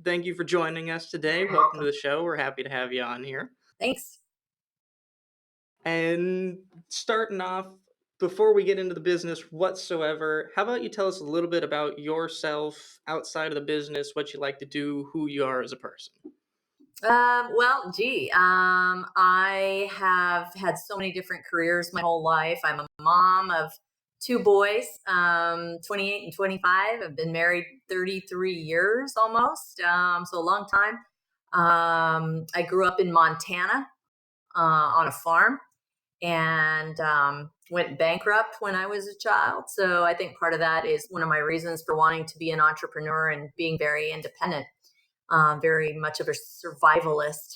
Thank you for joining us today. You're Welcome to welcome. the show. We're happy to have you on here. Thanks. And starting off, before we get into the business whatsoever, how about you tell us a little bit about yourself outside of the business, what you like to do, who you are as a person? I have had so many different careers my whole life. I'm a mom of two boys, 28 and 25. I've been married 33 years almost, so a long time. I grew up in Montana on a farm and went bankrupt when I was a child. So I think part of that is one of my reasons for wanting to be an entrepreneur and being very independent, very much of a survivalist.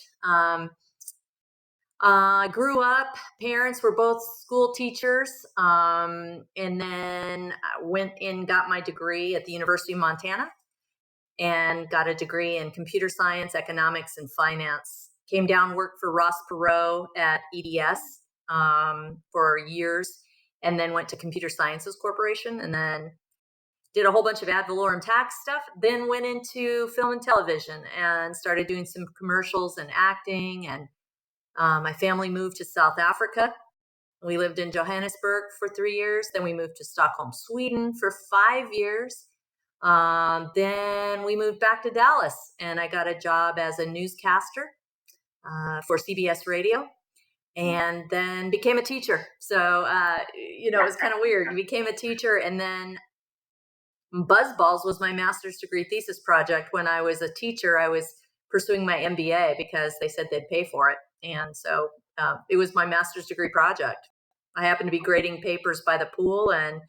I grew up, parents were both school teachers, and then I went and got my degree at the University of Montana and got a degree in computer science, economics, and finance. Came down, worked for Ross Perot at EDS for years, and then went to Computer Sciences Corporation, and then did a whole bunch of ad valorem tax stuff, then went into film and television and started doing some commercials and acting. And my family moved to South Africa. We lived in Johannesburg for 3 years. Then we moved to Stockholm, Sweden for 5 years. Then we moved back to Dallas and I got a job as a newscaster for CBS Radio and then became a teacher. So, it was kind of weird. You became a teacher and then Buzzballz was my master's degree thesis project. When I was a teacher, I was pursuing my MBA because they said they'd pay for it. And so it was my master's degree project. I happened to be grading papers by the pool and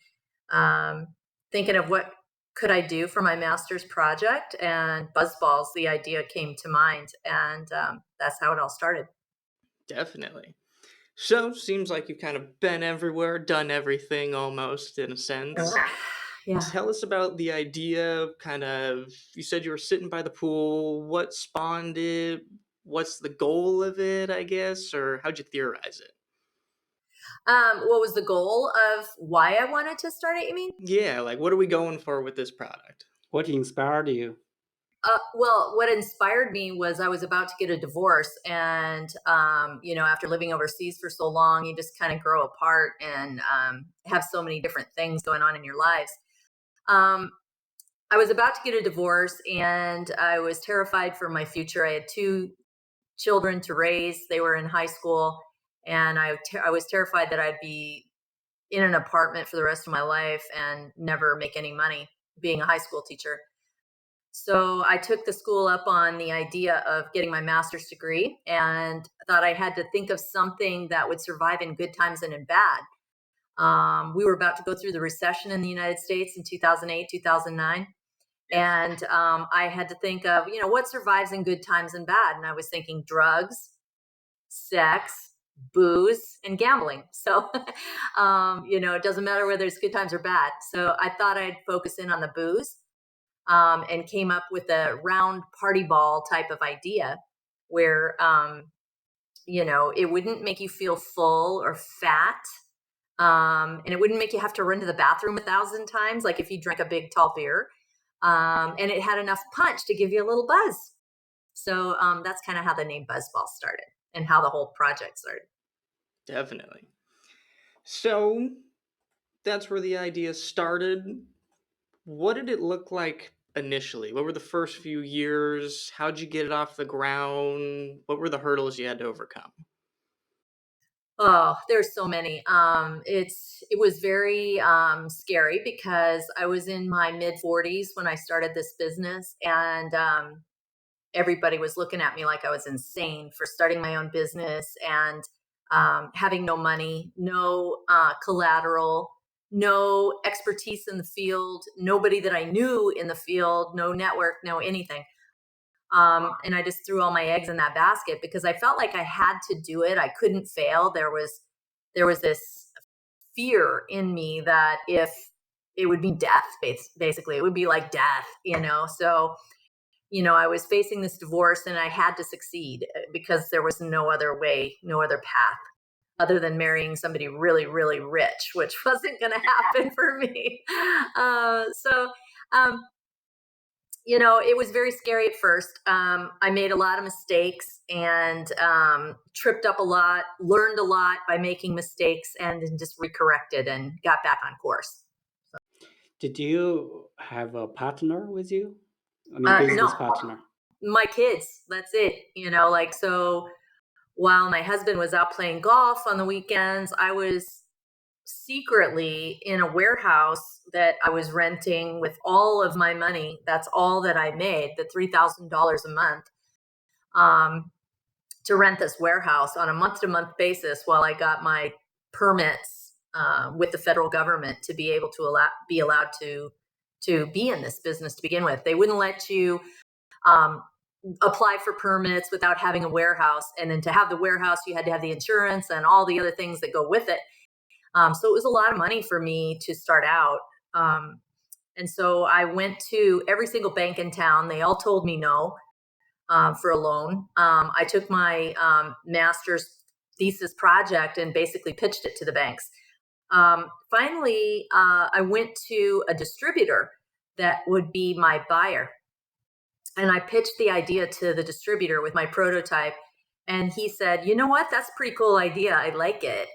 thinking of what could I do for my master's project. And Buzzballz, the idea came to mind. And that's how it all started. Definitely. So, seems like you've kind of been everywhere, done everything almost in a sense. Yeah. Tell us about the idea, you said you were sitting by the pool. What spawned it? What's the goal of it, I guess? Or how'd you theorize it? What was the goal of why I wanted to start it, you mean? Yeah, like what are we going for with this product? What inspired you? Well, what inspired me was I was about to get a divorce. And, after living overseas for so long, you just kind of grow apart and have so many different things going on in your lives. Um, I was about to get a divorce and I was terrified for my future. I had two children to raise. They were in high school. And I was terrified that I'd be in an apartment for the rest of my life and never make any money being a high school teacher. So I took the school up on the idea of getting my master's degree and thought I had to think of something that would survive in good times and in bad. We were about to go through the recession in the United States in 2008, 2009. And I had to think of, what survives in good times and bad. And I was thinking drugs, sex, booze, and gambling. So, it doesn't matter whether it's good times or bad. So I thought I'd focus in on the booze. And came up with a round party ball type of idea where, it wouldn't make you feel full or fat. And it wouldn't make you have to run to the bathroom 1,000 times, like if you drank a big tall beer. And it had enough punch to give you a little buzz. So that's kind of how the name Buzzball started and how the whole project started. Definitely. So that's where the idea started. What did it look like initially? What were the first few years? How'd you get it off the ground? What were the hurdles you had to overcome? Oh, there's so many. It was very scary because I was in my mid 40s when I started this business, and everybody was looking at me like I was insane for starting my own business and having no money, no collateral, no expertise in the field, nobody that I knew in the field, no network, no anything. And I just threw all my eggs in that basket because I felt like I had to do it. I couldn't fail. There was this fear in me that if it would be death, basically, it would be like death. So, I was facing this divorce and I had to succeed because there was no other way, no other path other than marrying somebody really, really rich, which wasn't going to happen for me. So, it was very scary at first. I made a lot of mistakes and tripped up a lot, learned a lot by making mistakes, and then just recorrected and got back on course. Did you have a partner with you? I mean, No, business partner. my kids, that's it. Like, so while my husband was out playing golf on the weekends, I was secretly in a warehouse that I was renting with all of my money. That's all that I made, the $3,000 a month, um, to rent this warehouse on a month-to-month basis while I got my permits with the federal government to be able to be allowed to be in this business to begin with. They wouldn't let you um, apply for permits without having a warehouse, and then to have the warehouse, you had to have the insurance and all the other things that go with it. So it was a lot of money for me to start out. And so I went to every single bank in town. They all told me no for a loan. I took my master's thesis project and basically pitched it to the banks. Finally, I went to a distributor that would be my buyer. And I pitched the idea to the distributor with my prototype. And he said, you know what? That's a pretty cool idea. I like it.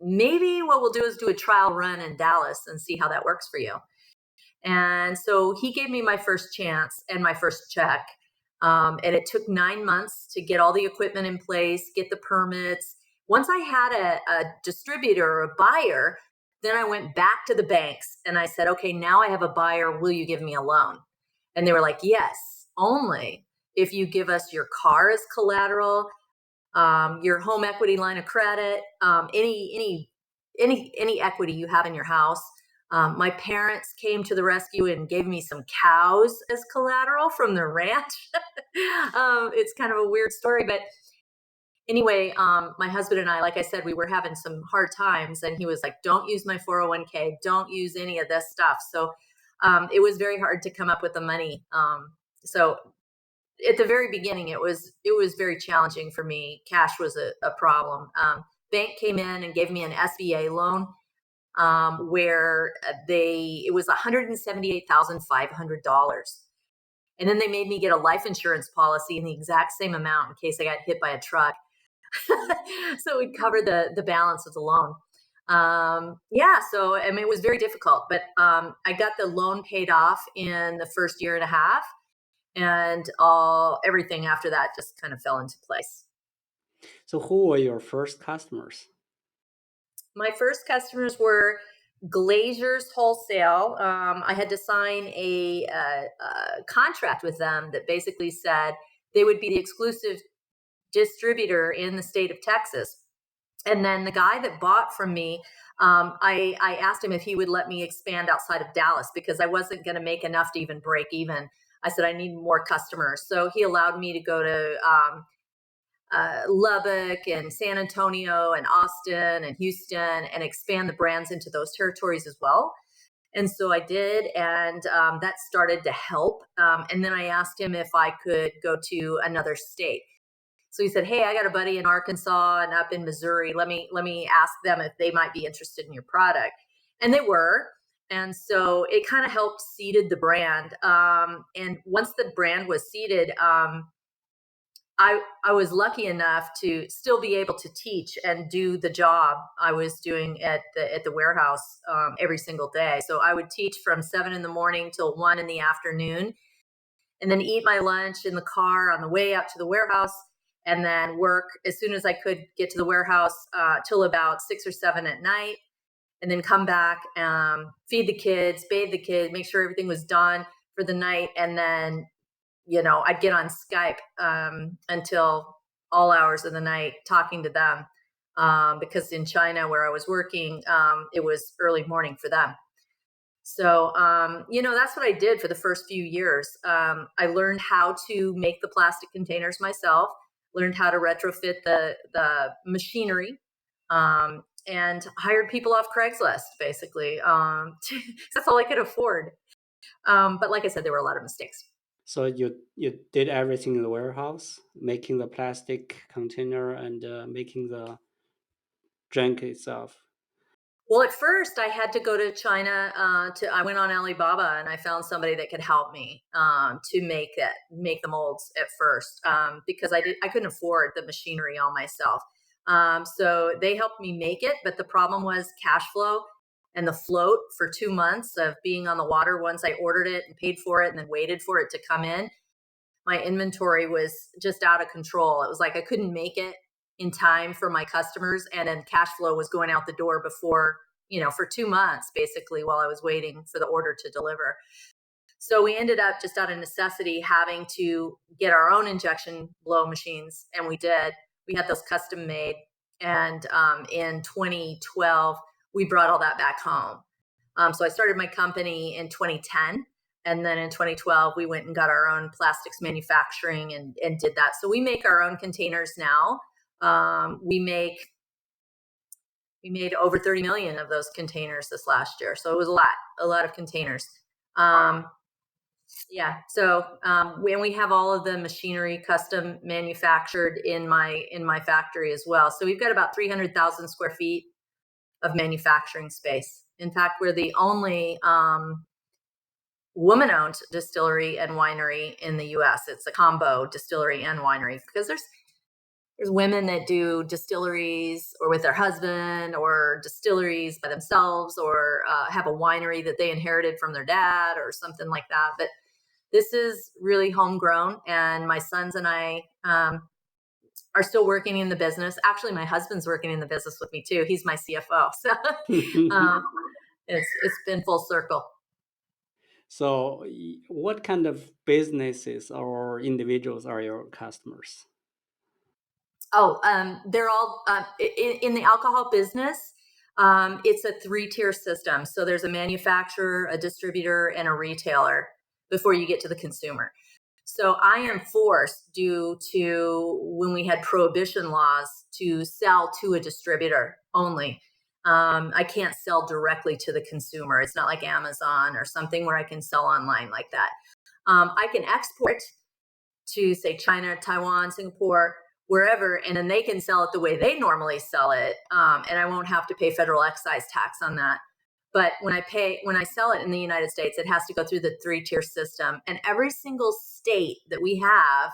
Maybe what we'll do is do a trial run in Dallas and see how that works for you. And so he gave me my first chance and my first check. And it took 9 months to get all the equipment in place, get the permits. Once I had a distributor or a buyer, then I went back to the banks and I said, okay, now I have a buyer. Will you give me a loan? And they were like, yes, only if you give us your car as collateral, your home equity line of credit, any equity you have in your house. My parents came to the rescue and gave me some cows as collateral from their ranch. It's kind of a weird story, but anyway, my husband and I, like I said, we were having some hard times, and he was like, don't use my 401k, don't use any of this stuff. So it was very hard to come up with the money. So at the very beginning, it was very challenging for me. Cash was a problem. Bank came in and gave me an SBA loan where it was $178,500. And then they made me get a life insurance policy in the exact same amount in case I got hit by a truck. So it would cover the balance of the loan. So I mean, it was very difficult, but I got the loan paid off in the first year and a half, and everything after that just kind of fell into place. So who were your first customers? My first customers were Glazers Wholesale. I had to sign a contract with them that basically said they would be the exclusive distributor in the state of Texas. And then the guy that bought from me, I asked him if he would let me expand outside of Dallas because I wasn't going to make enough to even break even. I said, I need more customers. So he allowed me to go to Lubbock and San Antonio and Austin and Houston and expand the brands into those territories as well. And so I did, and that started to help. And then I asked him if I could go to another state. So he said, hey, I got a buddy in Arkansas and up in Missouri. Let me ask them if they might be interested in your product. And they were. And so it kind of helped seeded the brand. And once the brand was seeded, I was lucky enough to still be able to teach and do the job I was doing at the warehouse every single day. So I would teach from 7 a.m. till 1 p.m, and then eat my lunch in the car on the way up to the warehouse, and then work as soon as I could get to the warehouse till about 6 or 7 at night, and then come back, feed the kids, bathe the kids, make sure everything was done for the night, and then I'd get on Skype until all hours of the night talking to them because in China where I was working, it was early morning for them. So, that's what I did for the first few years. I learned how to make the plastic containers myself, learned how to retrofit the machinery, and hired people off Craigslist, basically. That's all I could afford. But like I said, there were a lot of mistakes. So you did everything in the warehouse, making the plastic container and making the drink itself. Well, at first I had to go to China. I went on Alibaba and I found somebody that could help me to make the molds at first because I couldn't afford the machinery all myself. So they helped me make it, but the problem was cash flow and the float for 2 months of being on the water. Once I ordered it and paid for it and then waited for it to come in, my inventory was just out of control. It was like I couldn't make it in time for my customers, and then cash flow was going out the door before, for 2 months basically while I was waiting for the order to deliver. So we ended up just out of necessity having to get our own injection blow machines, and we did. We had those custom made, and in 2012 we brought all that back home. So I started my company in 2010. And then in 2012, we went and got our own plastics manufacturing and did that. So we make our own containers now. We made over 30 million of those containers this last year. So it was a lot of containers. Yeah. So when we have all of the machinery custom manufactured in my factory as well. So we've got about 300,000 square feet of manufacturing space. In fact, we're the only woman-owned distillery and winery in the U.S. It's a combo distillery and winery because there's women that do distilleries or with their husband or distilleries by themselves or have a winery that they inherited from their dad or something like that. But this is really homegrown, and my sons and I are still working in the business. Actually, my husband's working in the business with me too. He's my CFO. So it's been full circle. So, what kind of businesses or individuals are your customers? Oh, they're all in the alcohol business. It's a 3-tier system. So there's a manufacturer, a distributor, and a retailer before you get to the consumer. So I am forced, due to when we had prohibition laws, to sell to a distributor only. I can't sell directly to the consumer. It's not like Amazon or something where I can sell online like that. I can export to, say, China, Taiwan, Singapore, wherever, and then they can sell it the way they normally sell it, and I won't have to pay federal excise tax on that. But when I sell it in the United States, it has to go through the 3-tier system, and every single state that we have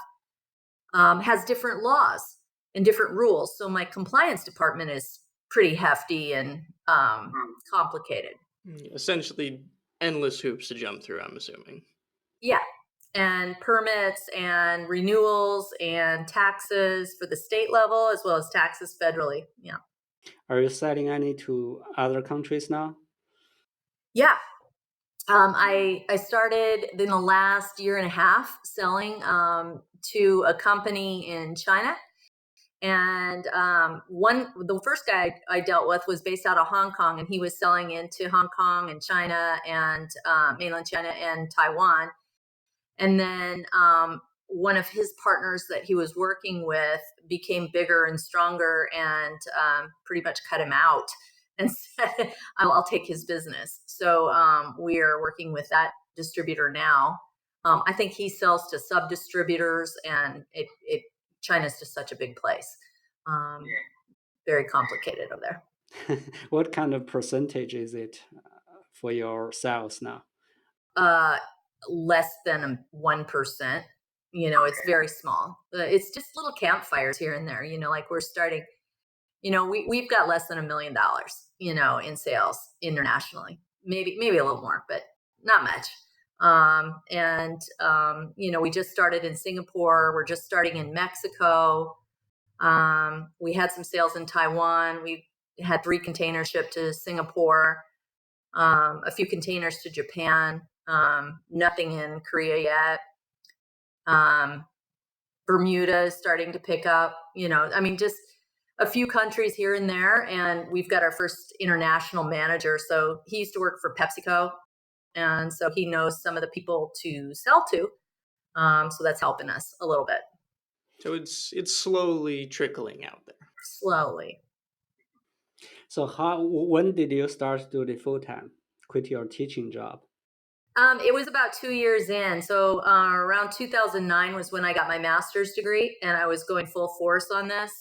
has different laws and different rules. So my compliance department is pretty hefty and complicated. Essentially, endless hoops to jump through, I'm assuming. Yeah. And permits and renewals and taxes for the state level as well as taxes federally. Yeah. Are you selling any to other countries now? Yeah. I started in the last year and a half selling to a company in China. And the first guy I dealt with was based out of Hong Kong, and he was selling into Hong Kong and China and mainland China and Taiwan. And then one of his partners that he was working with became bigger and stronger and pretty much cut him out and said, I'll take his business. So we are working with that distributor now. I think he sells to sub-distributors, and China's just such a big place. Very complicated over there. What kind of percentage is it for your sales now? Less than 1%. It's very small. It's just little campfires here and there. Like we're starting. We've got less than $1 million. In sales internationally. Maybe a little more, but not much. We just started in Singapore. We're just starting in Mexico. We had some sales in Taiwan. We had 3 containers shipped to Singapore, a few containers to Japan, nothing in Korea yet. Bermuda is starting to pick up, just a few countries here and there. And we've got our first international manager. So he used to work for PepsiCo. And so he knows some of the people to sell to. So that's helping us a little bit. So it's slowly trickling out there. Slowly. So when did you start to do the full-time, quit your teaching job? It was about 2 years in. So around 2009 was when I got my master's degree, and I was going full force on this,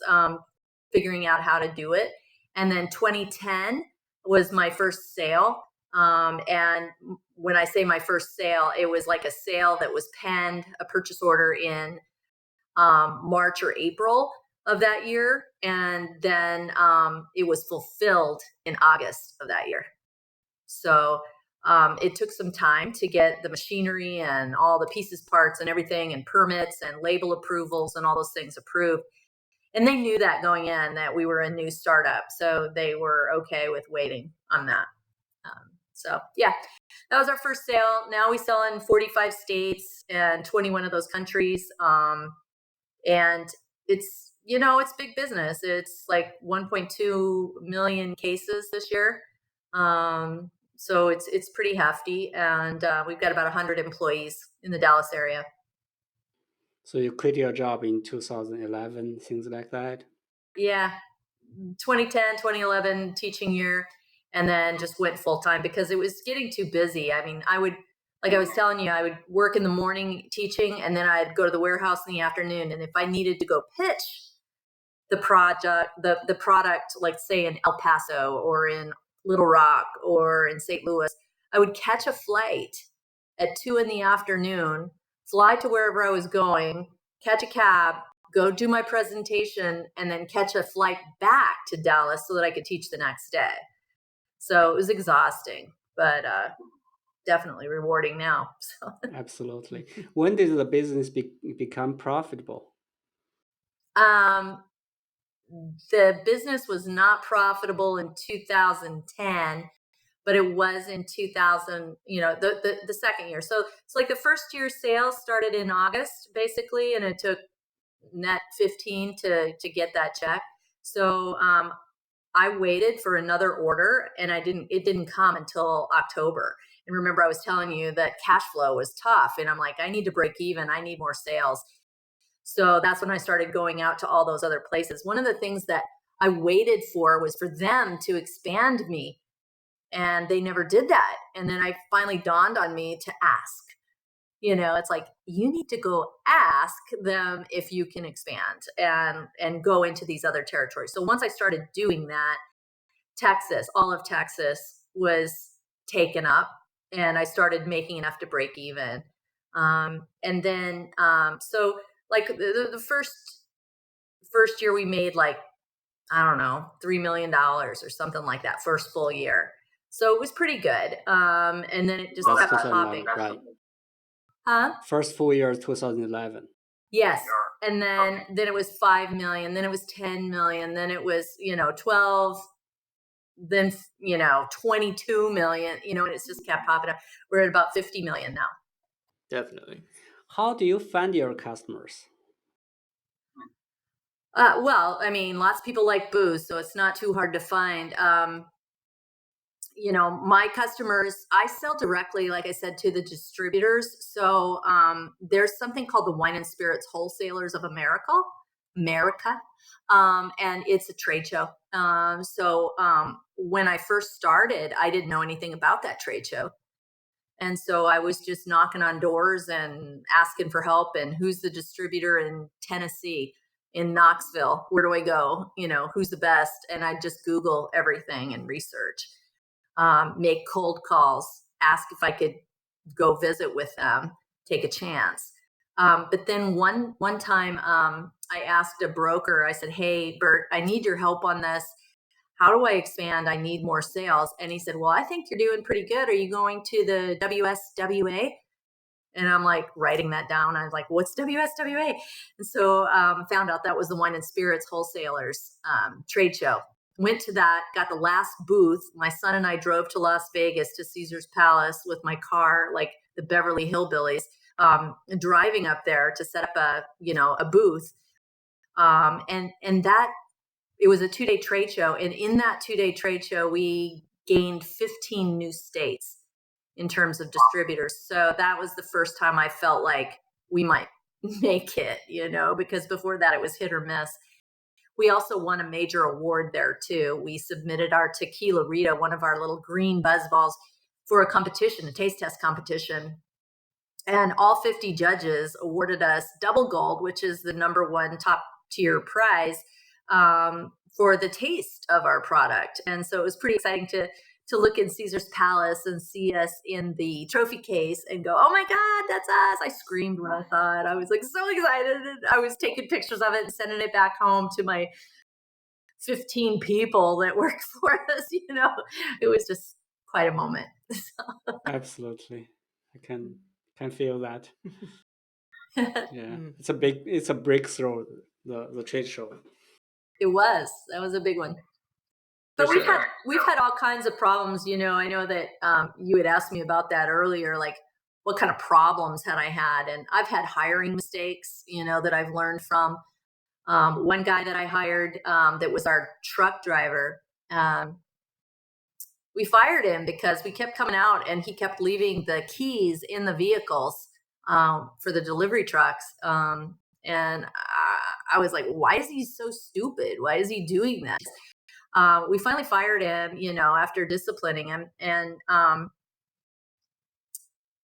figuring out how to do it. And then 2010 was my first sale. And when I say my first sale, it was like a sale that was penned, a purchase order in March or April of that year. And then it was fulfilled in August of that year. So it took some time to get the machinery and all the pieces, parts and everything, and permits and label approvals and all those things approved. And they knew that going in, that we were a new startup. So they were okay with waiting on that. So yeah, that was our first sale. Now we sell in 45 states and 21 of those countries. And it's, it's big business. It's like 1.2 million cases this year. So it's pretty hefty. And we've got about 100 employees in the Dallas area. So you quit your job in 2011, things like that? Yeah, 2010, 2011 teaching year, and then just went full time because it was getting too busy. I mean, like I was telling you, I would work in the morning teaching, and then I'd go to the warehouse in the afternoon. And if I needed to go pitch the product, like say in El Paso or in Little Rock or in St. Louis, I would catch a flight at 2 p.m, fly to wherever I was going, catch a cab, go do my presentation, and then catch a flight back to Dallas so that I could teach the next day. So it was exhausting, but definitely rewarding now. So. Absolutely. When did the business become profitable? The business was not profitable in 2010, but it was in 2000, the second year. So it's like the first year sales started in August, basically, and it took net 15 to get that check. So I waited for another order, and it didn't come until October. And remember, I was telling you that cash flow was tough, and I'm like, I need to break even. I need more sales. So that's when I started going out to all those other places. One of the things that I waited for was for them to expand me, and they never did that. And then I finally dawned on me to ask. It's like, you need to go ask them if you can expand and go into these other territories. So once I started doing that, all of Texas was taken up, and I started making enough to break even. And then, so like the first year we made like, I don't know, $3 million or something like that, first full year. So it was pretty good. And then it just kept popping. Right. Huh? First full year, 2011. Yes. And then it was 5 million, then it was 10 million, then it was, 12, then, 22 million, and it's just kept popping up. We're at about 50 million now. Definitely. How do you find your customers? Well, I mean, lots of people like booze, so it's not too hard to find. My customers, I sell directly, like I said, to the distributors. So there's something called the Wine and Spirits Wholesalers of America, and it's a trade show. So when I first started, I didn't know anything about that trade show. And so I was just knocking on doors and asking for help. And who's the distributor in Tennessee, in Knoxville? Where do I go? Who's the best? And I just Google everything and research. Make cold calls, ask if I could go visit with them, take a chance. But then one time I asked a broker, I said, hey, Bert, I need your help on this. How do I expand? I need more sales. And he said, well, I think you're doing pretty good. Are you going to the WSWA? And I'm like writing that down. I was like, what's WSWA? And so found out that was the Wine and Spirits Wholesalers trade show. Went to that, got the last booth. My son and I drove to Las Vegas to Caesar's Palace with my car, like the Beverly Hillbillies, driving up there to set up a booth. And that, it was a 2-day trade show. And in that 2-day trade show, we gained 15 new states in terms of distributors. So that was the first time I felt like we might make it, because before that it was hit or miss. We also won a major award there too. We submitted our Tequila Rita, one of our little green Buzzballz, for a competition, a taste test competition. And all 50 judges awarded us double gold, which is the #1 top tier prize, for the taste of our product. And so it was pretty exciting to look in Caesar's Palace and see us in the trophy case and go, oh my God, that's us. I screamed when I saw it. I was like so excited. And I was taking pictures of it and sending it back home to my 15 people that work for us. It was just quite a moment. Absolutely. I can feel that. It Yeah. It's a breakthrough, the trade show. that was a big one. But we've had all kinds of problems. I know that you had asked me about that earlier, like what kind of problems had I had? And I've had hiring mistakes, that I've learned from. One guy that I hired that was our truck driver, we fired him because we kept coming out and he kept leaving the keys in the vehicles for the delivery trucks. And I was like, why is he so stupid? Why is he doing that? We finally fired him, after disciplining him. And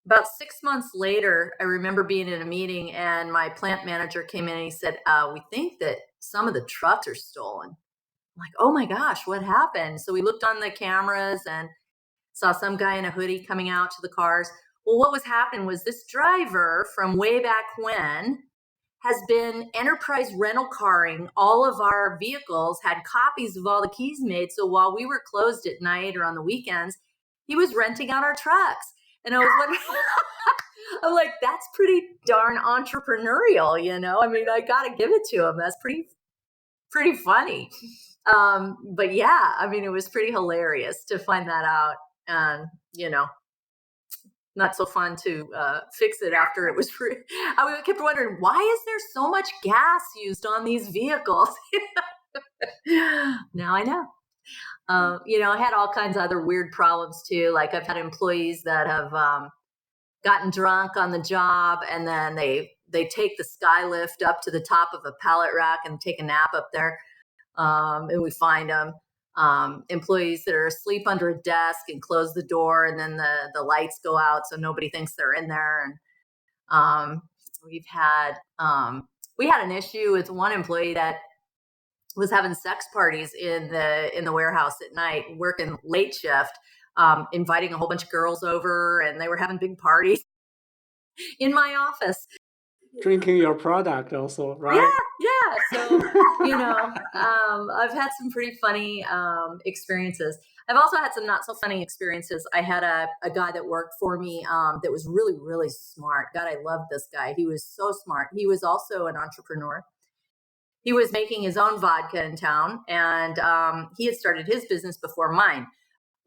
about 6 months later, I remember being in a meeting and my plant manager came in and he said, we think that some of the trucks are stolen. I'm like, oh my gosh, what happened? So we looked on the cameras and saw some guy in a hoodie coming out to the cars. Well, what was happening was this driver from way back when has been enterprise rental carring all of our vehicles, had copies of all the keys made. So while we were closed at night or on the weekends, he was renting out our trucks. And I was like, I'm like, that's pretty darn entrepreneurial, I mean, I got to give it to him. That's pretty funny. But yeah, I mean, it was pretty hilarious to find that out. And, not so fun to fix it after it was free. I kept wondering, why is there so much gas used on these vehicles? Now I know. I had all kinds of other weird problems too. Like I've had employees that have gotten drunk on the job and then they take the sky lift up to the top of a pallet rack and take a nap up there. And we find them. Employees that are asleep under a desk and close the door and then the lights go out so nobody thinks they're in there. And we had an issue with one employee that was having sex parties in the warehouse at night, working late shift, inviting a whole bunch of girls over, and they were having big parties in my office. Drinking your product also, right? Yeah. So, I've had some pretty funny experiences. I've also had some not so funny experiences. I had a guy that worked for me that was really, really smart. God, I loved this guy. He was so smart. He was also an entrepreneur. He was making his own vodka in town, and he had started his business before mine.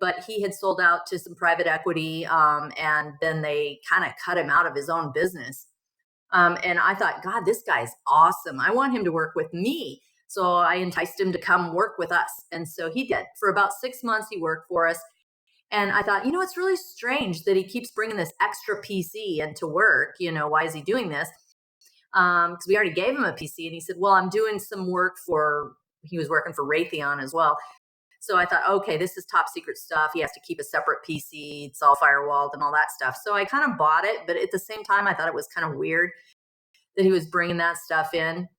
But he had sold out to some private equity, and then they kind of cut him out of his own business. And I thought, God, this guy's awesome. I want him to work with me. So I enticed him to come work with us. And so he did. For about 6 months, he worked for us. And I thought, it's really strange that he keeps bringing this extra PC into work. Why is he doing this? Because we already gave him a PC. And he said, well, I'm doing some work he was working for Raytheon as well. So I thought, okay, this is top secret stuff. He has to keep a separate PC. It's all firewalled and all that stuff. So I kind of bought it. But at the same time, I thought it was kind of weird that he was bringing that stuff in.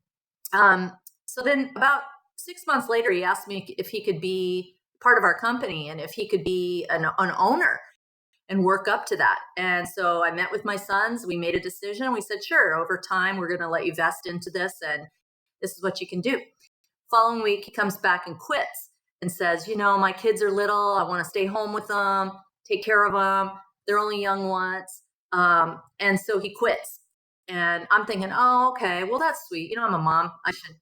So then about 6 months later, he asked me if he could be part of our company and if he could be an owner and work up to that. And so I met with my sons. We made a decision. We said, sure, over time, we're going to let you vest into this. And this is what you can do. Following week, he comes back and quits and says, my kids are little. I want to stay home with them, take care of them. They're only young ones. And so he quits. And I'm thinking, oh, okay, well, that's sweet. I'm a mom. I should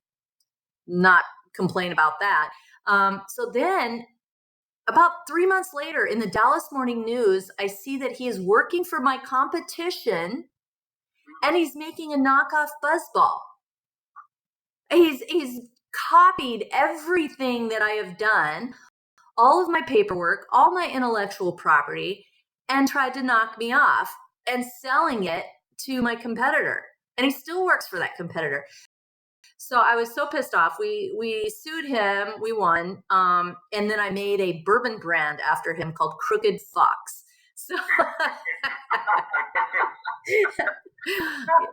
not complain about that. So then about 3 months later in the Dallas Morning News, I see that he is working for my competition and he's making a knockoff Buzzball. He's copied everything that I have done, all of my paperwork, all my intellectual property, and tried to knock me off and selling it to my competitor. And he still works for that competitor. So I was so pissed off. We sued him. We won. And then I made a bourbon brand after him called Crooked Fox. So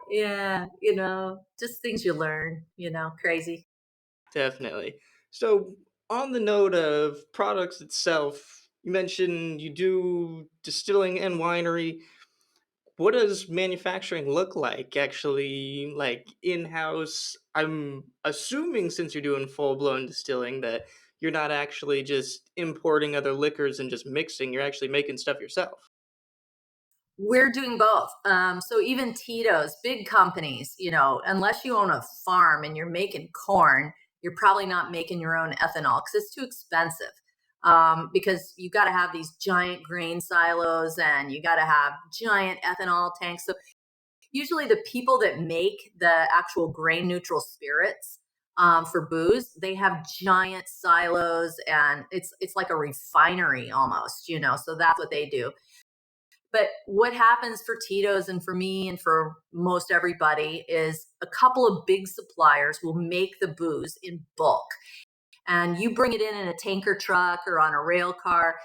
yeah, just things you learn, crazy. Definitely. So, on the note of products itself, you mentioned you do distilling and winery. What does manufacturing look like actually, like in-house? I'm assuming since you're doing full-blown distilling that you're not actually just importing other liquors and just mixing, you're actually making stuff yourself. We're doing both. So even Tito's, big companies, unless you own a farm and you're making corn, you're probably not making your own ethanol because it's too expensive. Because you got to have these giant grain silos and you got to have giant ethanol tanks. So usually the people that make the actual grain neutral spirits for booze, they have giant silos and it's like a refinery almost, So that's what they do. But what happens for Tito's and for me and for most everybody is a couple of big suppliers will make the booze in bulk. And you bring it in a tanker truck or on a rail car.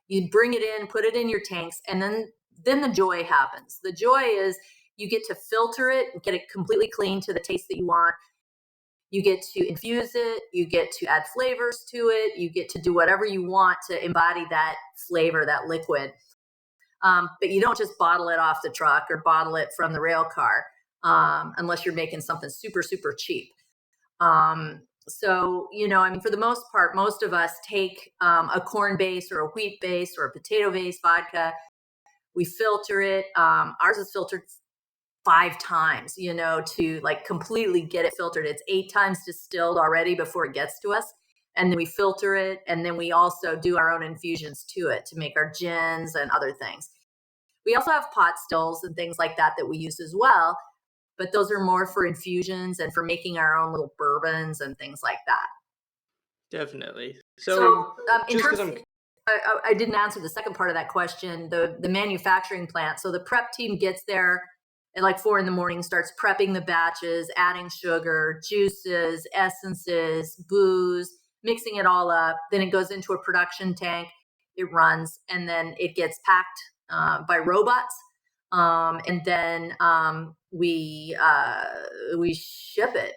You bring it in, put it in your tanks, and then the joy happens. The joy is you get to filter it, get it completely clean to the taste that you want. You get to infuse it, you get to add flavors to it, you get to do whatever you want to embody that flavor, that liquid. But you don't just bottle it off the truck or bottle it from the rail car unless you're making something super, super cheap. So, for the most part, most of us take a corn base or a wheat base or a potato base vodka. We filter it. Ours is filtered 5 times, to like completely get it filtered. It's 8 times distilled already before it gets to us. And then we filter it. And then we also do our own infusions to it to make our gins and other things. We also have pot stills and things like that we use as well. But those are more for infusions and for making our own little bourbons and things like that. Definitely. So So, in just because terms, I'm I didn't answer the second part of that question, the manufacturing plant. So the prep team gets there at like 4 a.m, starts prepping the batches, adding sugar, juices, essences, booze, mixing it all up. Then it goes into a production tank. It runs, and then it gets packed by robots. And then we ship it,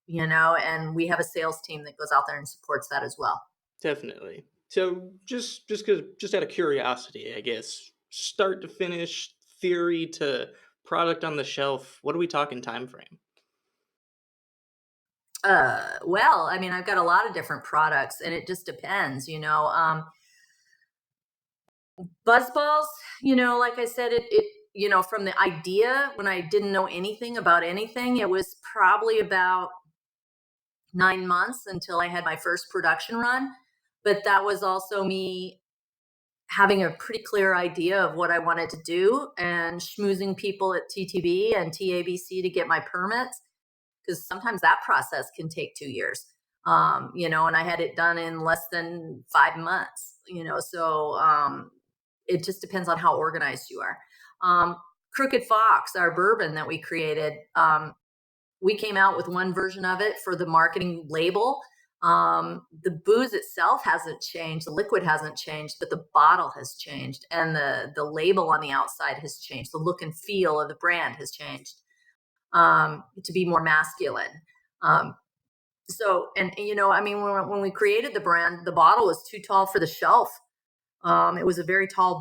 and we have a sales team that goes out there and supports that as well. definitely. So, just out of curiosity, I guess, start to finish, theory to product on the shelf, what are we talking time frame? Well, I've got a lot of different products, and it just depends. Buzzballz, like I said, from the idea when I didn't know anything about anything, it was probably about 9 months until I had my first production run. But that was also me having a pretty clear idea of what I wanted to do and schmoozing people at TTB and TABC to get my permits, because sometimes that process can take 2 years. And I had it done in less than 5 months, so it just depends on how organized you are. Crooked Fox, our bourbon that we created, we came out with one version of it for the marketing label. The booze itself hasn't changed, the liquid hasn't changed, but the bottle has changed, and the label on the outside has changed. The look and feel of the brand has changed to be more masculine. When we created the brand, the bottle was too tall for the shelf. It was a very tall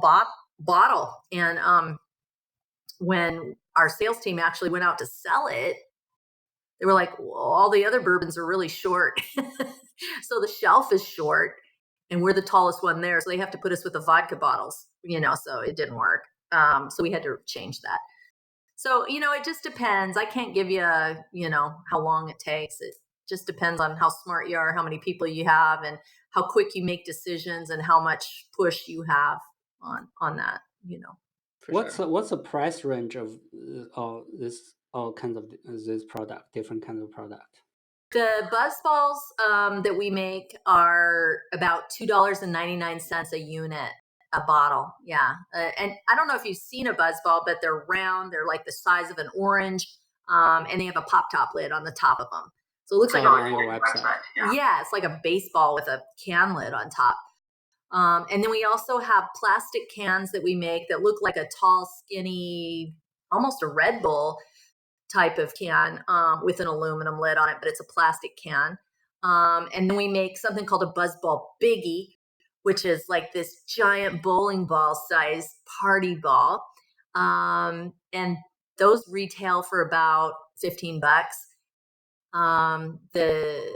bottle. And when our sales team actually went out to sell it, they were like, well, all the other bourbons are really short. So the shelf is short and we're the tallest one there. So they have to put us with the vodka bottles, so it didn't work. So we had to change that. So, it just depends. I can't give you, how long it takes. It just depends on how smart you are, how many people you have, and how quick you make decisions and how much push you have on that. For What's sure. what's the price range of all kinds of this product, different kinds of product? The Buzzballs that we make are about $2.99 a unit, a bottle. Yeah. And I don't know if you've seen a Buzzball, but they're round. They're like the size of an orange, and they have a pop top lid on the top of them. So it looks like On your website. yeah, it's like a baseball with a can lid on top. And then we also have plastic cans that we make that look like a tall, skinny, almost a Red Bull type of can with an aluminum lid on it, but it's a plastic can. And then we make something called a Buzzball Biggie, which is like this giant bowling ball size party ball. And those retail for about $15. The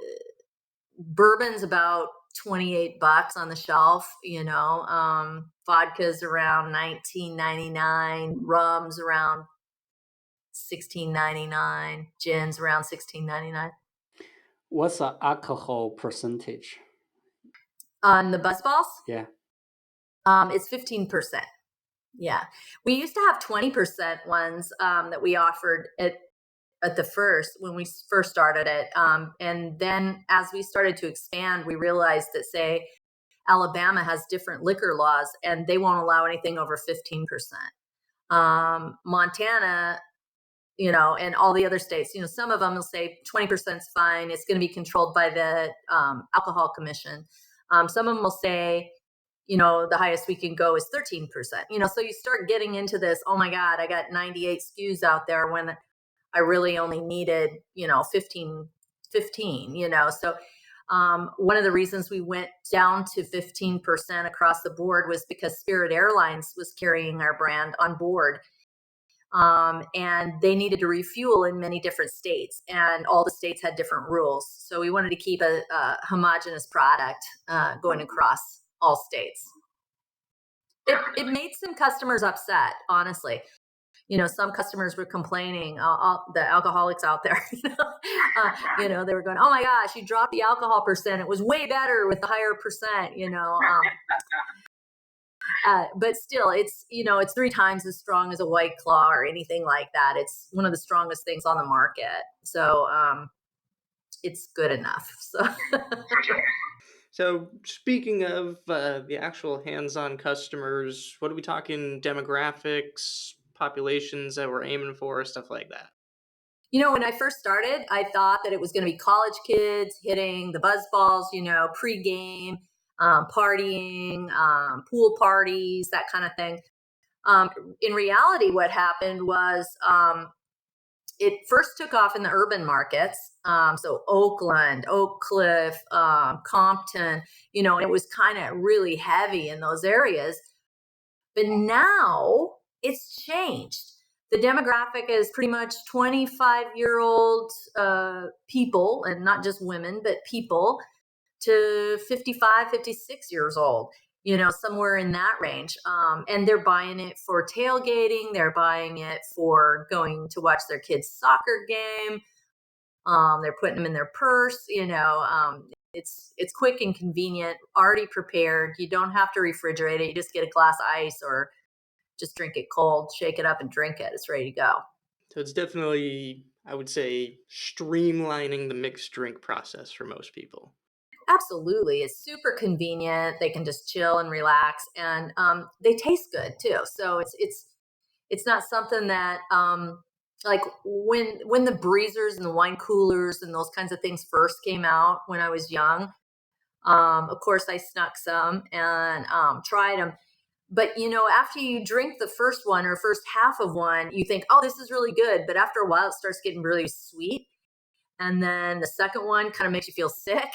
bourbon's about $28 on the shelf, vodka's around $19.99, rum's around $16.99, gin's around $16.99. What's the alcohol percentage? On the Buzzballs, Yeah. it's 15%. Yeah. We used to have 20% ones that we offered at the first, when we first started it. And then as we started to expand, we realized that, say, Alabama has different liquor laws and they won't allow anything over 15%. Montana, and all the other states, some of them will say 20% is fine. It's going to be controlled by the alcohol commission. Some of them will say, the highest we can go is 13%. So you start getting into this, oh my God, I got 98 SKUs out there when I really only needed, 15. So one of the reasons we went down to 15% across the board was because Spirit Airlines was carrying our brand on board. And they needed to refuel in many different states, and all the states had different rules. So we wanted to keep a homogenous product going across all states. It made some customers upset, honestly. Some customers were complaining, the alcoholics out there, they were going, oh my gosh, you dropped the alcohol percent. It was way better with the higher percent, but still, it's 3 times as strong as a White Claw or anything like that. It's one of the strongest things on the market. So it's good enough. So. So speaking of the actual hands-on customers, what are we talking demographics, populations that we're aiming for, stuff like that? When I first started, I thought that it was going to be college kids hitting the Buzzballs, pre-game, partying, pool parties, that kind of thing. In reality, what happened was it first took off in the urban markets. So Oakland, Oak Cliff, Compton, it was kind of really heavy in those areas. But now it's changed. The demographic is pretty much 25-year-old people, and not just women, but people, to 55, 56 years old, somewhere in that range. And they're buying it for tailgating. They're buying it for going to watch their kids' soccer game. They're putting them in their purse. It's quick and convenient, already prepared. You don't have to refrigerate it. You just get a glass of ice or just drink it cold, shake it up and drink it. It's ready to go. So it's definitely, I would say, streamlining the mixed drink process for most people. Absolutely. It's super convenient. They can just chill and relax, and they taste good too. So it's not something that like when the breezers and the wine coolers and those kinds of things first came out when I was young. Of course, I snuck some and tried them. But, after you drink the first one or first half of one, you think, oh, this is really good. But after a while, it starts getting really sweet. And then the second one kind of makes you feel sick.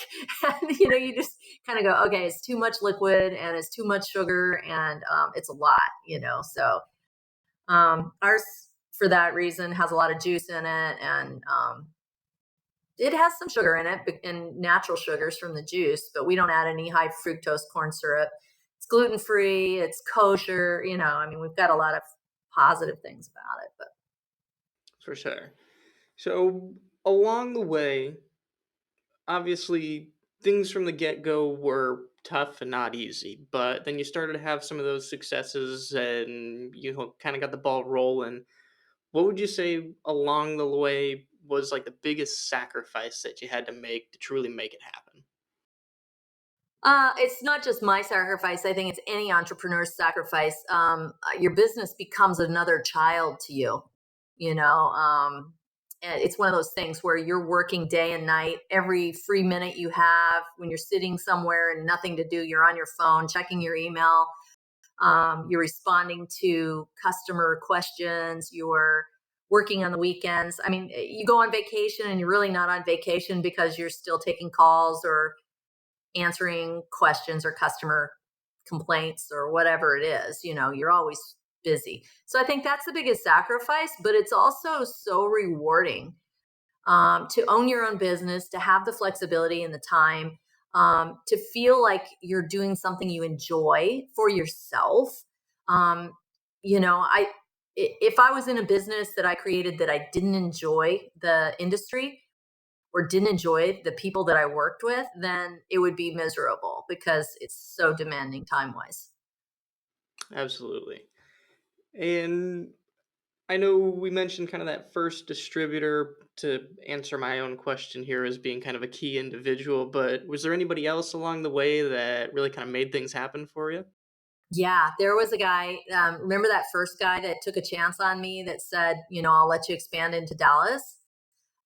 And, you just kind of go, okay, it's too much liquid and it's too much sugar and it's a lot, So ours, for that reason, has a lot of juice in it. And it has some sugar in it and natural sugars from the juice, but we don't add any high fructose corn syrup. It's gluten-free, it's kosher, we've got a lot of positive things about it. But For sure. So along the way, obviously, things from the get-go were tough and not easy, but then you started to have some of those successes and you kind of got the ball rolling. What would you say along the way was like the biggest sacrifice that you had to make to truly make it happen? it's not just my sacrifice. I think it's any entrepreneur's sacrifice. Your business becomes another child to you, and it's one of those things where you're working day and night. Every free minute you have when you're sitting somewhere and nothing to do, you're on your phone, checking your email. You're responding to customer questions. You're working on the weekends. I mean, you go on vacation and you're really not on vacation because you're still taking calls or answering questions or customer complaints or whatever it is. You're always busy. So I think that's the biggest sacrifice, but it's also so rewarding to own your own business, to have the flexibility and the time, to feel like you're doing something you enjoy for yourself. If I was in a business that I created that I didn't enjoy the industry or didn't enjoy the people that I worked with, then it would be miserable because it's so demanding time-wise. Absolutely. And I know we mentioned kind of that first distributor to answer my own question here as being kind of a key individual, but was there anybody else along the way that really kind of made things happen for you? Yeah, there was a guy, remember that first guy that took a chance on me that said, I'll let you expand into Dallas.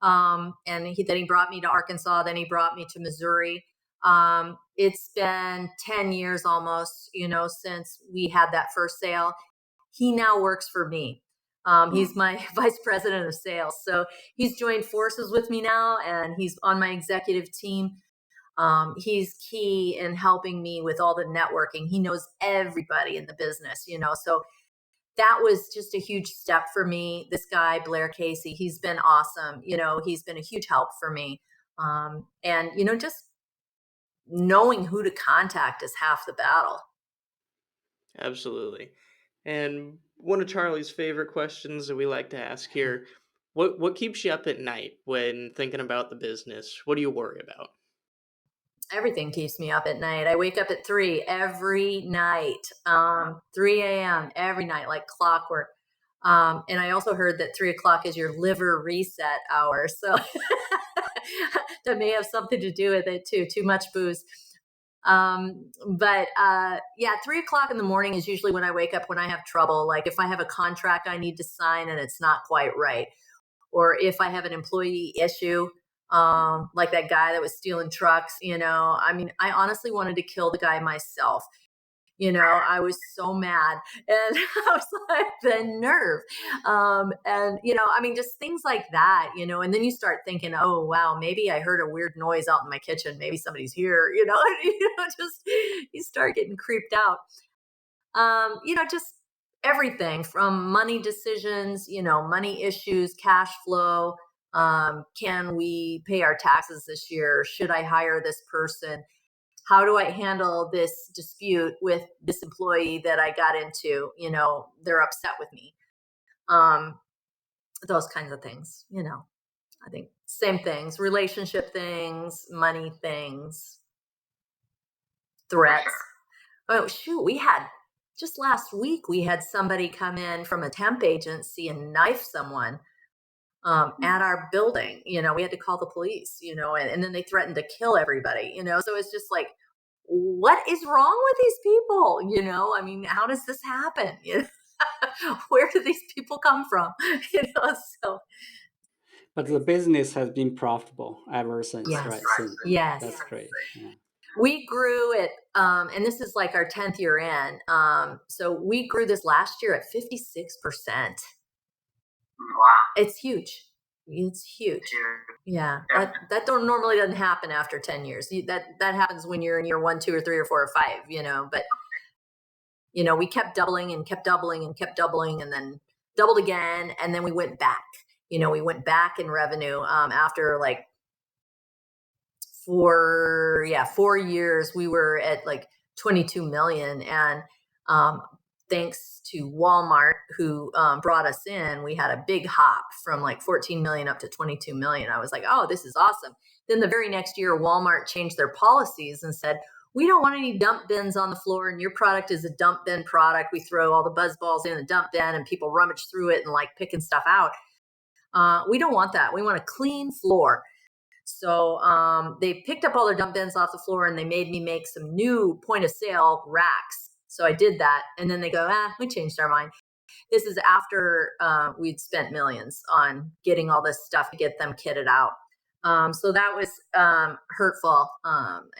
And then he brought me to Arkansas, then he brought me to Missouri. It's been 10 years almost, since we had that first sale. He now works for me. He's my vice president of sales. So he's joined forces with me now, and he's on my executive team. He's key in helping me with all the networking. He knows everybody in the business, so that was just a huge step for me. This guy, Blair Casey, he's been awesome. He's been a huge help for me. And just knowing who to contact is half the battle. Absolutely. And one of Charlie's favorite questions that we like to ask here, what keeps you up at night when thinking about the business? What do you worry about? Everything keeps me up at night. I wake up at 3 every night, 3 a.m. every night, like clockwork. And I also heard that 3 o'clock is your liver reset hour. So that may have something to do with it too. Too much booze. But 3 o'clock in the morning is usually when I wake up when I have trouble. Like if I have a contract I need to sign and it's not quite right, or if I have an employee issue, like that guy that was stealing trucks, I honestly wanted to kill the guy myself. I was so mad, and I was like, the nerve. Just things like that, and then you start thinking, oh, wow, maybe I heard a weird noise out in my kitchen. Maybe somebody's here, just, you start getting creeped out. Just everything from money decisions, money issues, cash flow. Can we pay our taxes this year? Should I hire this person? How do I handle this dispute with this employee that I got into? They're upset with me. Those kinds of things, I think same things, relationship things, money things, threats. Oh, shoot. Just last week, we had somebody come in from a temp agency and knife someone at our building. We had to call the police, and then they threatened to kill everybody, so it's just like, what is wrong with these people? How does this happen? Where do these people come from? So. But the business has been profitable ever since, Yes. right? Since, Yes. That's great. Yeah. We grew it, and this is like our 10th year in. So we grew this last year at 56%. Wow. It's huge. It's huge. Yeah. That normally doesn't happen after 10 years. That happens when you're in year 1, 2, or 3, or 4, or 5, but we kept doubling and kept doubling and kept doubling, and then doubled again. And then we went back, we went back in revenue, after like 4 years. We were at like 22 million. And, thanks to Walmart, who brought us in, we had a big hop from like 14 million up to 22 million. I was like, oh, this is awesome. Then the very next year, Walmart changed their policies and said, we don't want any dump bins on the floor, and your product is a dump bin product. We throw all the Buzzballz in the dump bin and people rummage through it and like picking stuff out. We don't want that. We want a clean floor. So they picked up all their dump bins off the floor, and they made me make some new point of sale racks. So I did that. And then they go, we changed our mind. This is after we'd spent millions on getting all this stuff to get them kitted out. So that was hurtful.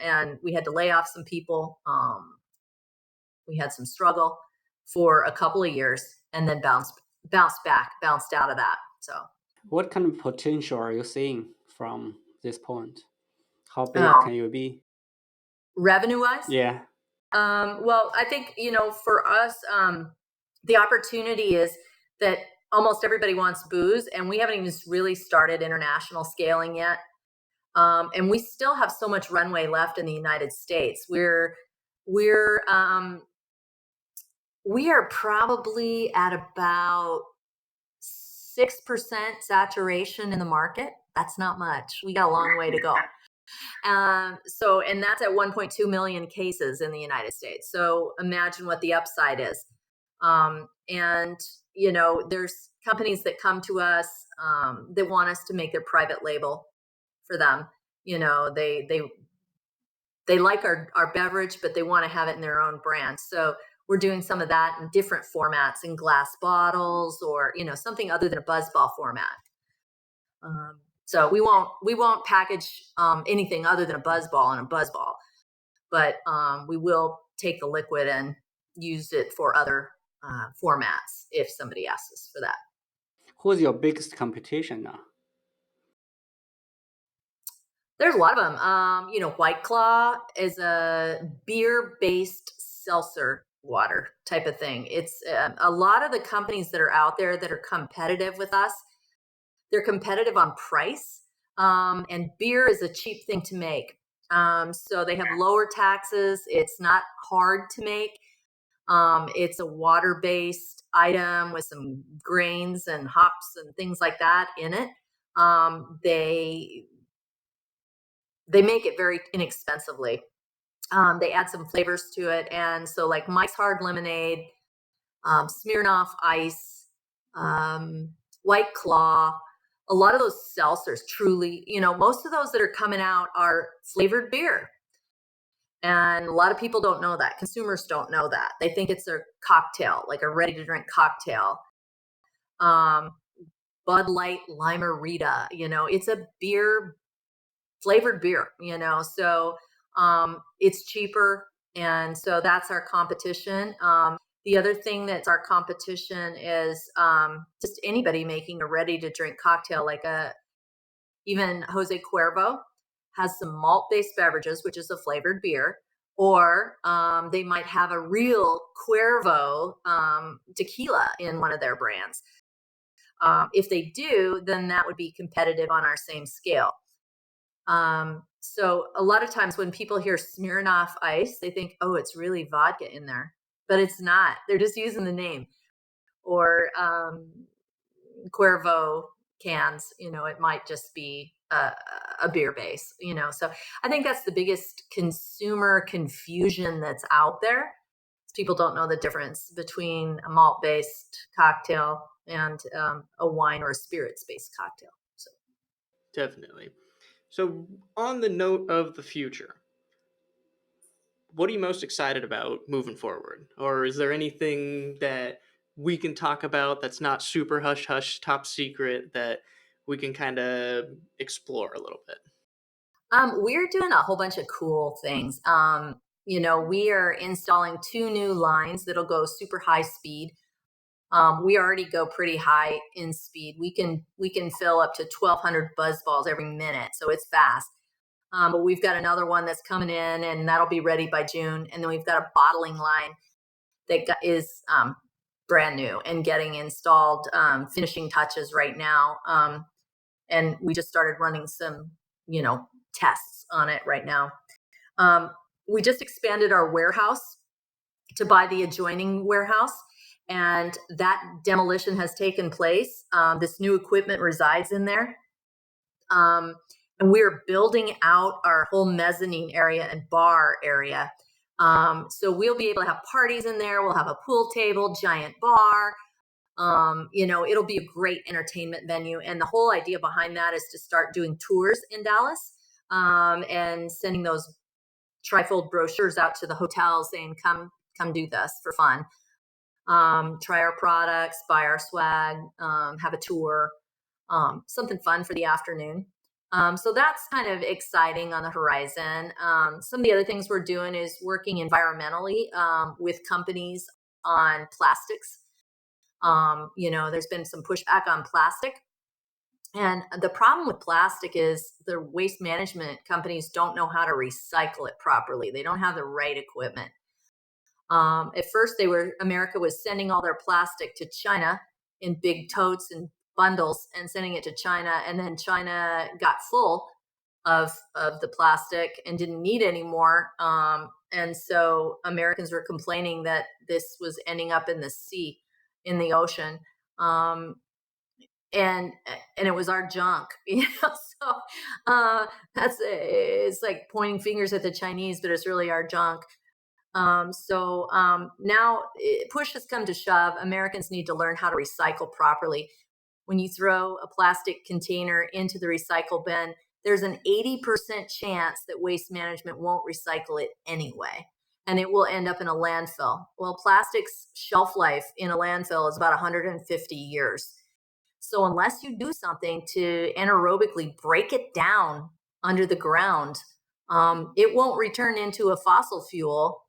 And we had to lay off some people. We had some struggle for a couple of years, and then bounced out of that. So, What kind of potential are you seeing from this point? How big Oh. can you be? revenue-wise, Yeah. well, I think, for us, the opportunity is that almost everybody wants booze, and we haven't even really started international scaling yet. And we still have so much runway left in the United States. We're we are probably at about 6% saturation in the market. That's not much. We got a long way to go. And that's at 1.2 million cases in the United States. So imagine what the upside is. And there's companies that come to us that want us to make their private label for them. They like our beverage, but they want to have it in their own brand. So we're doing some of that in different formats, in glass bottles or something other than a Buzzball format. So we won't package anything other than a Buzzball and a Buzzball, but we will take the liquid and use it for other formats if somebody asks us for that. Who's your biggest competition now? There's a lot of them. White Claw is a beer-based seltzer water type of thing. It's a lot of the companies that are out there that are competitive with us. They're competitive on price, and beer is a cheap thing to make. So they have lower taxes. It's not hard to make. It's a water-based item with some grains and hops and things like that in it. They make it very inexpensively. They add some flavors to it. And so like Mike's Hard Lemonade, Smirnoff Ice, White Claw, a lot of those seltzers truly, most of those that are coming out are flavored beer. And a lot of people don't know that. Consumers don't know that. They think it's a cocktail, like a ready-to-drink cocktail. Bud Light Lime-A-Rita, it's a beer, flavored beer, so it's cheaper. And so that's our competition. The other thing that's our competition is just anybody making a ready-to-drink cocktail, like even Jose Cuervo has some malt-based beverages, which is a flavored beer, or they might have a real Cuervo tequila in one of their brands. If they do, then that would be competitive on our same scale. So a lot of times when people hear Smirnoff Ice, they think, oh, it's really vodka in there, but it's not. They're just using the name. Or Cuervo cans, it might just be a beer base, So I think that's the biggest consumer confusion that's out there. People don't know the difference between a malt-based cocktail and a wine or a spirits-based cocktail. So Definitely. So, on the note of the future, what are you most excited about moving forward? Or is there anything that we can talk about that's not super hush hush, top secret, that we can kind of explore a little bit? We're doing a whole bunch of cool things. We are installing 2 new lines that'll go super high speed. We already go pretty high in speed. We can fill up to 1,200 Buzzballs every minute, so it's fast. But we've got another one that's coming in, and that'll be ready by June. And then we've got a bottling line that is brand new and getting installed, finishing touches right now. And we just started running some, tests on it right now. We just expanded our warehouse to buy the adjoining warehouse, and that demolition has taken place. This new equipment resides in there. And we're building out our whole mezzanine area and bar area. So we'll be able to have parties in there. We'll have a pool table, giant bar. It'll be a great entertainment venue. And the whole idea behind that is to start doing tours in Dallas and sending those trifold brochures out to the hotels saying, come do this for fun. Try our products, buy our swag, have a tour, something fun for the afternoon. So that's kind of exciting on the horizon. Some of the other things we're doing is working environmentally with companies on plastics. There's been some pushback on plastic. And the problem with plastic is the waste management companies don't know how to recycle it properly. They don't have the right equipment. At first, America was sending all their plastic to China in big totes and bundles and sending it to China, and then China got full of the plastic and didn't need any more. And so Americans were complaining that this was ending up in the sea, in the ocean. And it was our junk, So it's like pointing fingers at the Chinese, but it's really our junk. Now push has come to shove. Americans need to learn how to recycle properly. When you throw a plastic container into the recycle bin, there's an 80% chance that waste management won't recycle it anyway, and it will end up in a landfill. Well, plastic's shelf life in a landfill is about 150 years. So unless you do something to anaerobically break it down under the ground, it won't return into a fossil fuel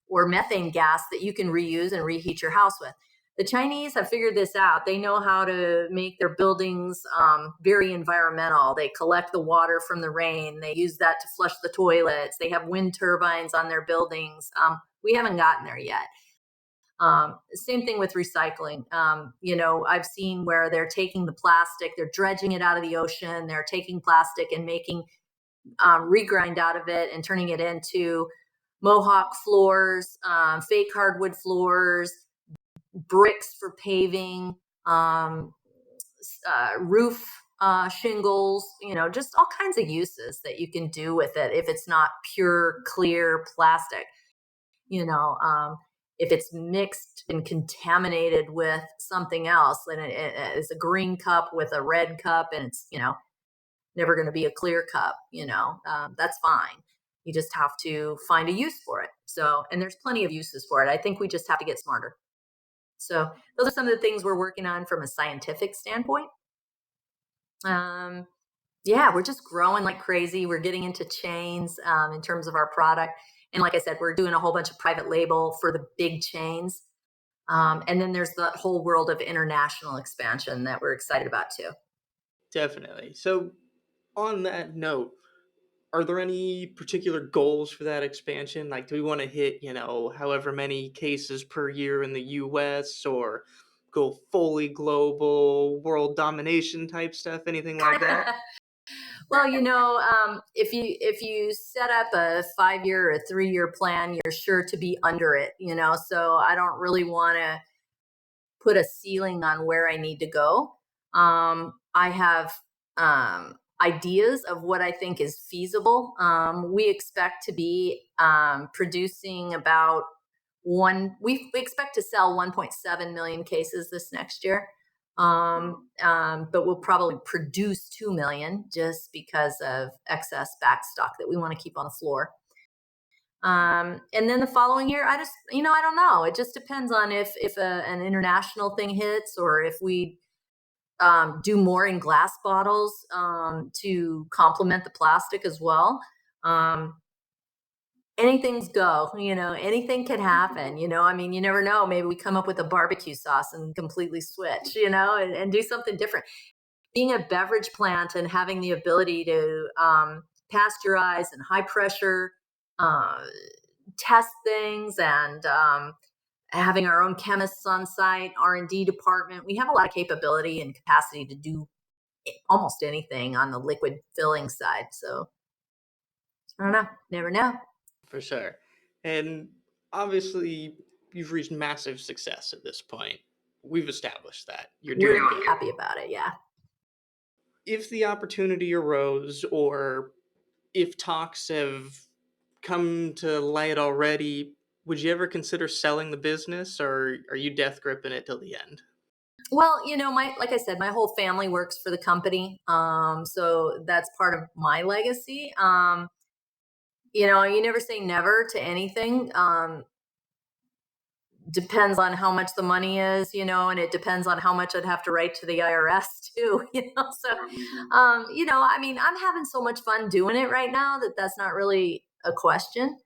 or methane gas that you can reuse and reheat your house with. The Chinese have figured this out. They know how to make their buildings very environmental. They collect the water from the rain. They use that to flush the toilets. They have wind turbines on their buildings. We haven't gotten there yet. Same thing with recycling. I've seen where they're taking the plastic, they're dredging it out of the ocean. They're taking plastic and making regrind out of it and turning it into Mohawk floors, fake hardwood floors, bricks for paving, roof shingles, just all kinds of uses that you can do with it if it's not pure, clear plastic. If it's mixed and contaminated with something else, then it is a green cup with a red cup, and it's, never going to be a clear cup, that's fine. You just have to find a use for it. And there's plenty of uses for it. I think we just have to get smarter. So those are some of the things we're working on from a scientific standpoint. We're just growing like crazy. We're getting into chains in terms of our product. And like I said, we're doing a whole bunch of private label for the big chains. And then there's the whole world of international expansion that we're excited about too. Definitely. So on that note, are there any particular goals for that expansion? Like, do we want to hit, however many cases per year in the US, or go fully global, world domination type stuff, anything like that? Well, if you set up a 5-year or a 3-year plan, you're sure to be under it, so I don't really want to put a ceiling on where I need to go. I have ideas of what I think is feasible. We expect to be producing about we expect to sell 1.7 million cases this next year. But we'll probably produce 2 million just because of excess back stock that we want to keep on the floor. And then the following year, I don't know. It just depends on if an international thing hits, or if we do more in glass bottles to complement the plastic as well. Anything's go, anything can happen, you never know. Maybe we come up with a barbecue sauce and completely switch, and do something different. Being a beverage plant and having the ability to pasteurize and high pressure test things, and having our own chemists on site, R&D department, we have a lot of capability and capacity to do almost anything on the liquid filling side. So I don't know, never know. For sure. And obviously, you've reached massive success at this point. We've established that. You're doing We're good. happy about it, yeah. If the opportunity arose, or if talks have come to light already, would you ever consider selling the business, or are you death gripping it till the end? Well, like I said, my whole family works for the company. So that's part of my legacy. You never say never to anything. Depends on how much the money is, and it depends on how much I'd have to write to the IRS too, So, I'm having so much fun doing it right now that's not really a question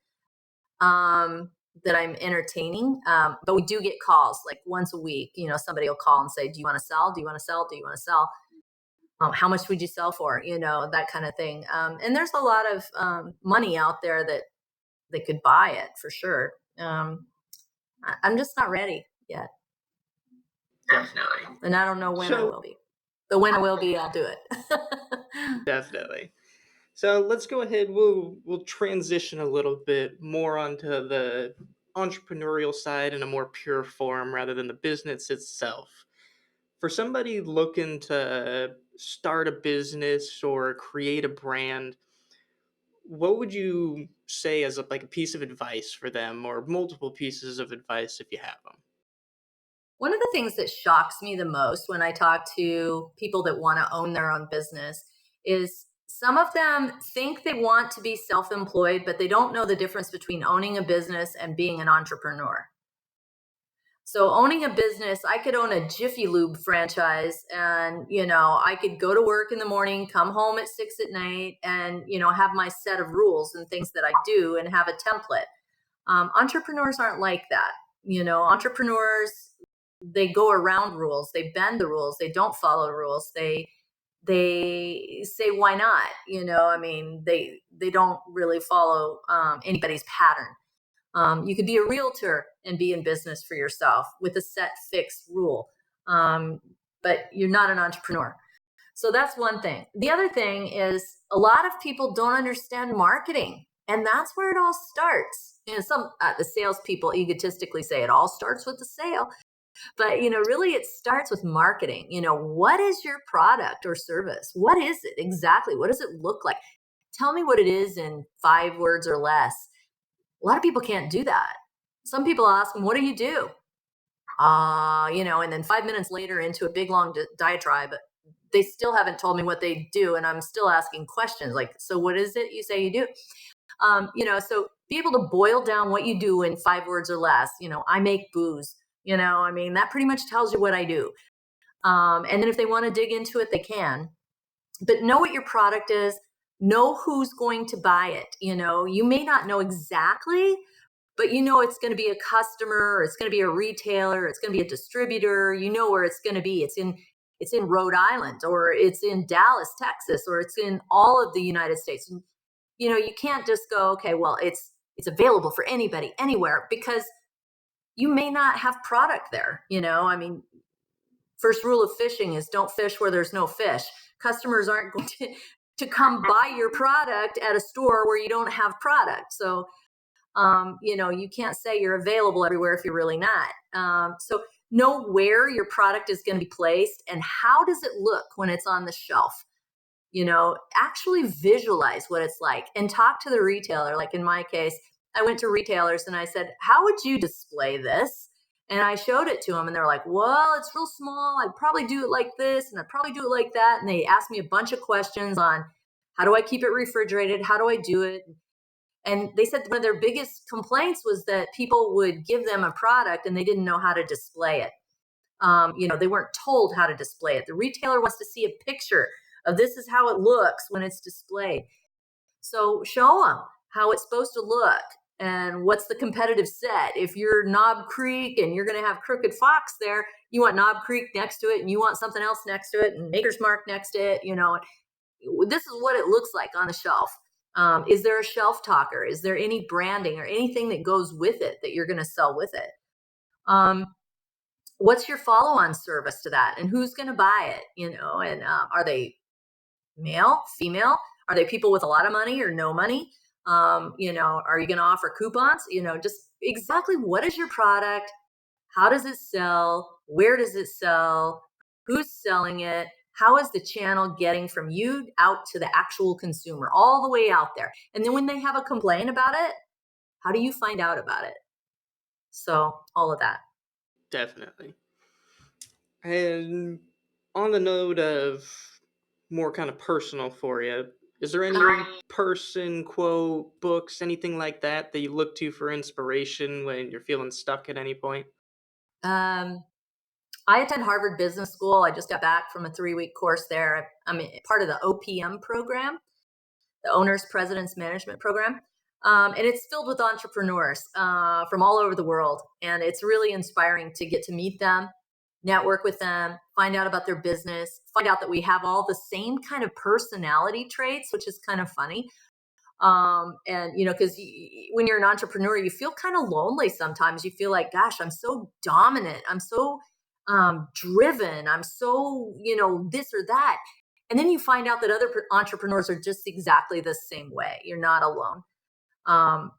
that I'm entertaining. But we do get calls like once a week. Somebody will call and say, "Do you want to sell? Do you want to sell? Do you want to sell?" How much would you sell for? That kind of thing. And there's a lot of money out there that they could buy it for sure. I'm just not ready yet. Definitely. And I don't know when I So- will be. But when I will be, I'll do it. Definitely. So let's go ahead. We'll transition a little bit more onto the entrepreneurial side in a more pure form rather than the business itself. For somebody looking to start a business or create a brand, what would you say as like a piece of advice for them, or multiple pieces of advice if you have them? One of the things that shocks me the most when I talk to people that want to own their own business is some of them think they want to be self-employed, but they don't know the difference between owning a business and being an entrepreneur. So owning a business, I could own a Jiffy Lube franchise and, I could go to work in the morning, come home at 6 at night and, have my set of rules and things that I do and have a template. Entrepreneurs aren't like that. Entrepreneurs, they go around rules, they bend the rules, they don't follow the rules, they say why not, they don't really follow anybody's pattern. You could be a realtor and be in business for yourself with a set fixed rule, but you're not an entrepreneur. So that's one thing. The other thing is a lot of people don't understand marketing, and that's where it all starts. Some the salespeople egotistically say it all starts with the sale. But, really it starts with marketing. What is your product or service? What is it exactly? What does it look like? Tell me what it is in 5 words or less. A lot of people can't do that. Some people ask them, what do you do? And then 5 minutes later into a big long diatribe, they still haven't told me what they do. And I'm still asking questions like, so what is it you say you do? So be able to boil down what you do in 5 words or less. I make booze. That pretty much tells you what I do. And then if they want to dig into it, they can. But know what your product is. Know who's going to buy it. You may not know exactly, but it's going to be a customer, or it's going to be a retailer, it's going to be a distributor. Where it's going to be. It's in Rhode Island, or it's in Dallas, Texas, or it's in all of the United States. And, you can't just go, okay, well, it's available for anybody, anywhere, because you may not have product there. First rule of fishing is don't fish where there's no fish. Customers aren't going to come buy your product at a store where you don't have product. So, you can't say you're available everywhere if you're really not. So know where your product is going to be placed and how does it look when it's on the shelf. Actually visualize what it's like and talk to the retailer. Like in my case, I went to retailers and I said, how would you display this? And I showed it to them and they're like, well, it's real small. I'd probably do it like this and I'd probably do it like that. And they asked me a bunch of questions on how do I keep it refrigerated? How do I do it? And they said one of their biggest complaints was that people would give them a product and they didn't know how to display it. They weren't told how to display it. The retailer wants to see a picture of this is how it looks when it's displayed. So show them how it's supposed to look and what's the competitive set. If you're Knob Creek and you're going to have Crooked Fox there, you want Knob Creek next to it and you want something else next to it and Maker's Mark next to it. This is what it looks like on the shelf. Is there a shelf talker? Is there any branding or anything that goes with it that you're going to sell with it? What's your follow-on service to that? And who's going to buy it? And are they male, female? Are they people with a lot of money or no money? Are you going to offer coupons? Just exactly what is your product? How does it sell? Where does it sell? Who's selling it? How is the channel getting from you out to the actual consumer, all the way out there? And then when they have a complaint about it, how do you find out about it? So all of that. Definitely. And on the note of more kind of personal for you, is there any person, quote, books, anything like that that you look to for inspiration when you're feeling stuck at any point? I attend Harvard Business School. I just got back from a 3-week course there. I'm part of the OPM program, the Owners Presidents Management Program. And it's filled with entrepreneurs from all over the world. And it's really inspiring to get to meet them network with them, find out about their business, find out that we have all the same kind of personality traits, which is kind of funny. And because when you're an entrepreneur, you feel kind of lonely sometimes. You feel like, gosh, I'm so dominant, I'm so driven, I'm so this or that. And then you find out that other entrepreneurs are just exactly the same way. You're not alone. um,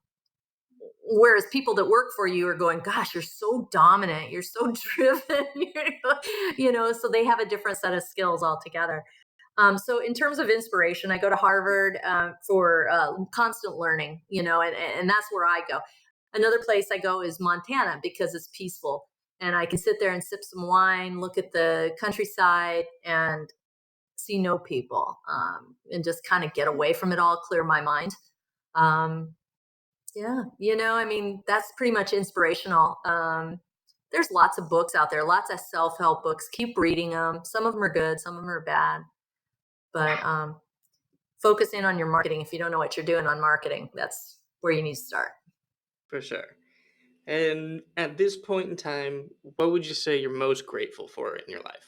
Whereas people that work for you are going, gosh, you're so dominant, you're so driven, so they have a different set of skills altogether. So in terms of inspiration, I go to Harvard for constant learning, and that's where I go. Another place I go is Montana because it's peaceful and I can sit there and sip some wine, look at the countryside and see no people, and just kind of get away from it all, clear my mind. Yeah, that's pretty much inspirational. There's lots of books out there, lots of self-help books. Keep reading them. Some of them are good, some of them are bad. But focus in on your marketing. If you don't know what you're doing on marketing, that's where you need to start. For sure. And at this point in time, what would you say you're most grateful for in your life?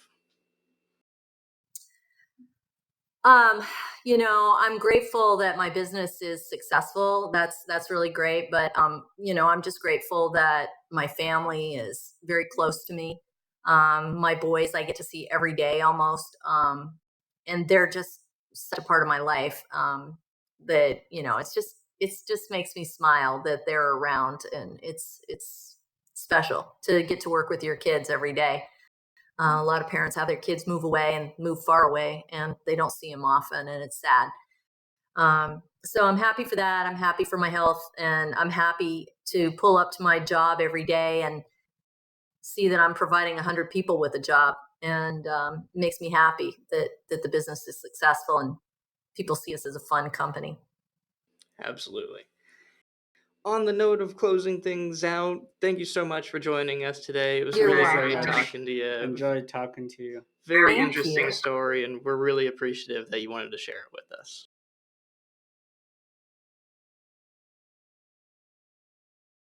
I'm grateful that my business is successful. That's really great. But I'm just grateful that my family is very close to me. My boys I get to see every day almost. And they're just such a part of my life. That, it's just makes me smile that they're around, and it's special to get to work with your kids every day. A lot of parents have their kids move away and move far away, and they don't see them often, and it's sad. So I'm happy for that. I'm happy for my health, and I'm happy to pull up to my job every day and see that I'm providing 100 people with a job, and it makes me happy that the business is successful and people see us as a fun company. Absolutely. On the note of closing things out, thank you so much for joining us today. It was You're really welcome. great talking to you. Enjoyed talking to you. Very Thank interesting you. story, and we're really appreciative that you wanted to share it with us.